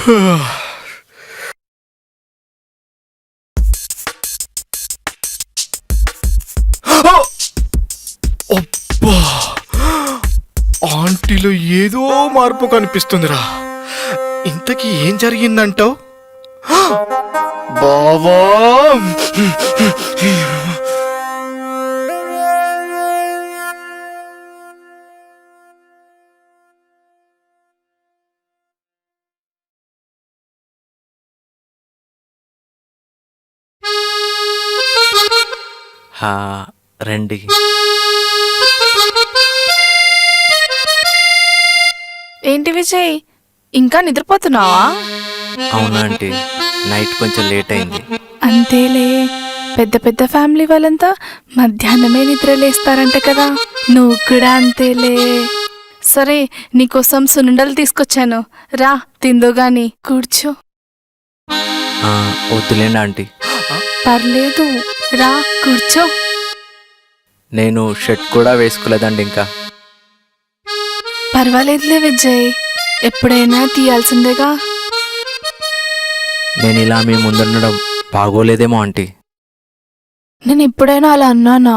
అబ్బా, ఆంటీలో ఏదో మార్పు కనిపిస్తుందిరా. ఇంతకీ ఏం జరిగిందంటావు బావా? రండి. ఏంటి విజయ్, ఇంకా నిద్రపోతున్నావా? అవునా ఆంటీ, నైట్ కొంచెం లేట్ అయింది. అంతేలే, పెద్ద పెద్ద ఫ్యామిలీ వాళ్ళంతా మధ్యాహ్నమే నిద్రలేస్తారంట కదా, నువ్వు కూడా అంతేలే. సరే, నీకోసం సున్నుండలు తీసుకొచ్చాను, రా తిందుగాని, కూర్చో. వద్దులేండి ఆంటీ. పర్లేదు, రా కూర్చో. నేను షర్ట్ కూడా వేసుకోలేదండి ఇంకా. పర్వాలేదులే విజయ్, ఎప్పుడైనా తీయాల్సిందేగా. నేను ఇలా మీ ముందుండడం బాగోలేదేమో ఆంటీ. నేను ఎప్పుడైనా అలా అన్నానా?